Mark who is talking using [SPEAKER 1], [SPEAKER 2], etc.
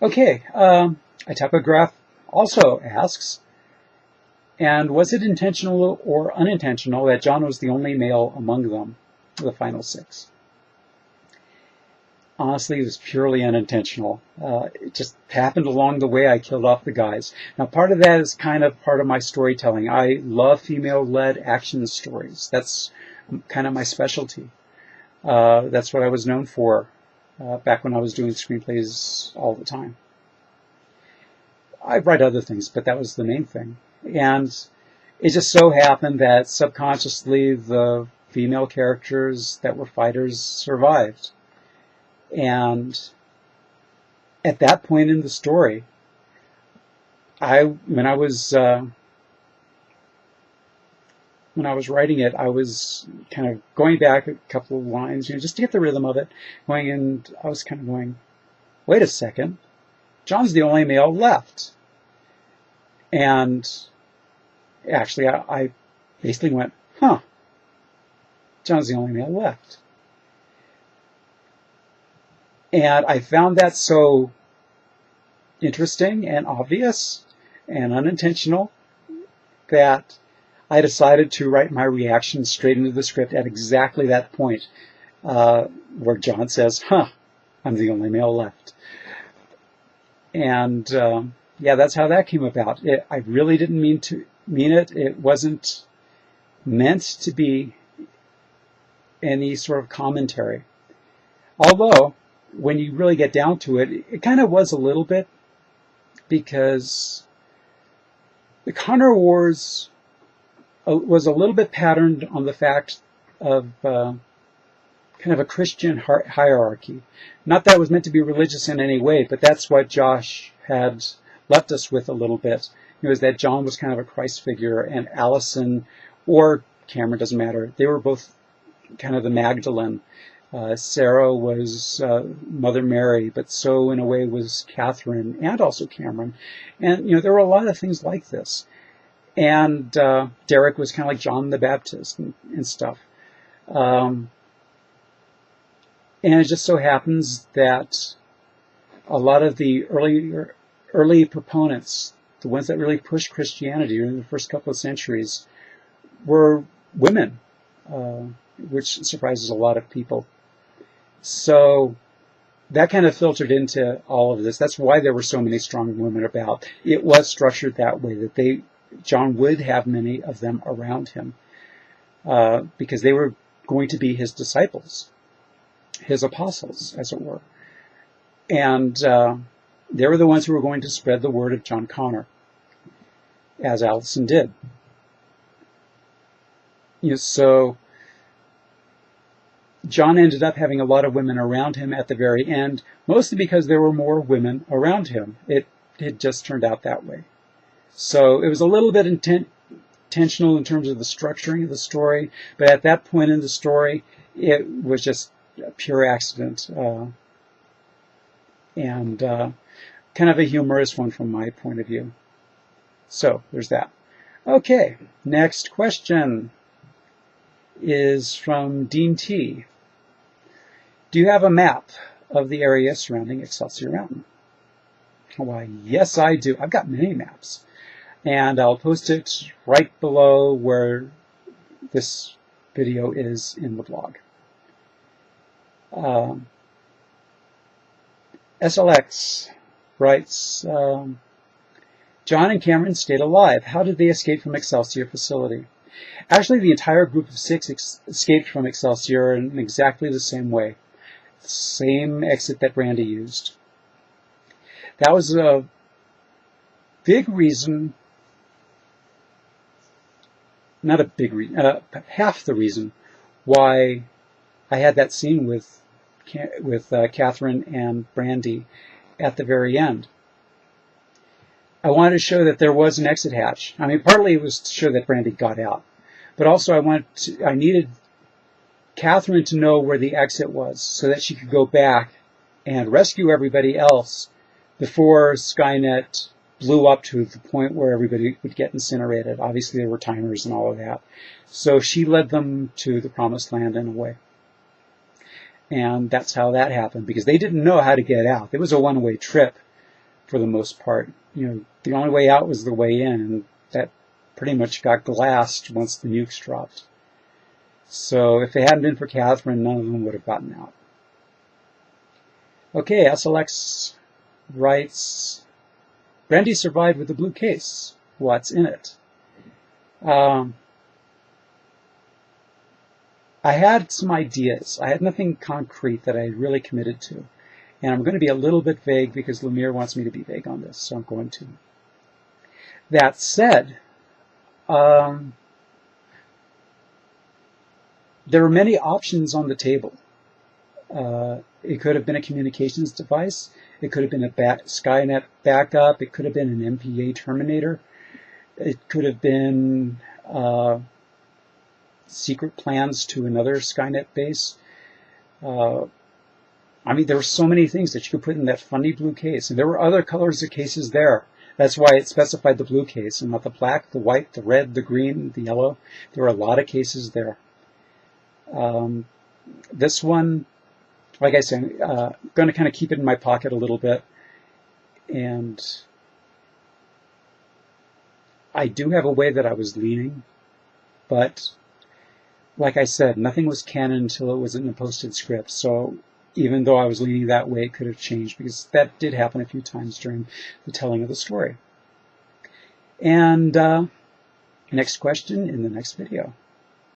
[SPEAKER 1] Okay, a typograph also asks, and was it intentional or unintentional that John was the only male among them, the final six? Honestly, it was purely unintentional. It just happened along the way. I killed off the guys. Now, part of that is kind of part of my storytelling. I love female-led action stories. That's kind of my specialty. That's what I was known for back when I was doing screenplays all the time. I write other things, but that was the main thing. And it just so happened that subconsciously the female characters that were fighters survived. And at that point in the story, when I was writing it, I was kind of going back a couple of lines, just to get the rhythm of it, and I was kind of going, wait a second, John's the only male left. And actually, I basically went, John's the only male left. And I found that so interesting and obvious and unintentional that I decided to write my reaction straight into the script at exactly that point where John says, I'm the only male left. And yeah, that's how that came about. I really didn't mean it. It wasn't meant to be any sort of commentary. Although, when you really get down to it, it kind of was a little bit, because the Connor Wars was a little bit patterned on the fact of kind of a Christian hierarchy. Not that it was meant to be religious in any way, but that's what Josh had left us with a little bit. It was that John was kind of a Christ figure, and Allison, or Cameron, doesn't matter, they were both kind of the Magdalene. Sarah was Mother Mary, but so in a way was Catherine and also Cameron. And, there were a lot of things like this. And Derek was kind of like John the Baptist and stuff. And it just so happens that a lot of the early proponents, the ones that really pushed Christianity in the first couple of centuries, were women, which surprises a lot of people. So that kind of filtered into all of this. That's why there were so many strong women about. It was structured that way, that John would have many of them around him, because they were going to be his disciples, his apostles, as it were. And they were the ones who were going to spread the word of John Connor, as Allison did. So John ended up having a lot of women around him at the very end, mostly because there were more women around him. It just turned out that way. So it was a little bit intentional in terms of the structuring of the story, but at that point in the story, it was just a pure accident, and kind of a humorous one from my point of view. So there's that. Okay, next question is from Dean T. Do you have a map of the area surrounding Excelsior Mountain? Why, yes, I do. I've got many maps. And I'll post it right below where this video is in the blog. SLX writes, John and Cameron stayed alive. How did they escape from Excelsior Facility? Actually, the entire group of 6 escaped from Excelsior in exactly the same way. The same exit that Brandi used. That was a big reason, not a big reason, half the reason why I had that scene with Catherine and Brandi at the very end. I wanted to show that there was an exit hatch. I mean, partly it was to show that Brandi got out, but also I needed Catherine to know where the exit was so that she could go back and rescue everybody else before Skynet blew up to the point where everybody would get incinerated. Obviously, there were timers and all of that. So she led them to the promised land in a way. And that's how that happened, because they didn't know how to get out. It was a one-way trip. for the most part. The only way out was the way in, and that pretty much got glassed once the nukes dropped. So if it hadn't been for Catherine, none of them would have gotten out. Okay, SLX writes, Brandi survived with the blue case. What's in it? I had some ideas. I had nothing concrete that I really committed to. And I'm going to be a little bit vague because Lemire wants me to be vague on this, so I'm going to. That said, there were many options on the table. It could have been a communications device. It could have been a Skynet backup. It could have been an MPA terminator. It could have been secret plans to another Skynet base. There were so many things that you could put in that funny blue case. And there were other colors of cases there. That's why it specified the blue case and not the black, the white, the red, the green, the yellow. There were a lot of cases there. This one, like I said, I'm going to kind of keep it in my pocket a little bit. And I do have a way that I was leaning. But like I said, nothing was canon until it was in the posted script. So even though I was leaning that way, it could have changed, because that did happen a few times during the telling of the story. And next question in the next video.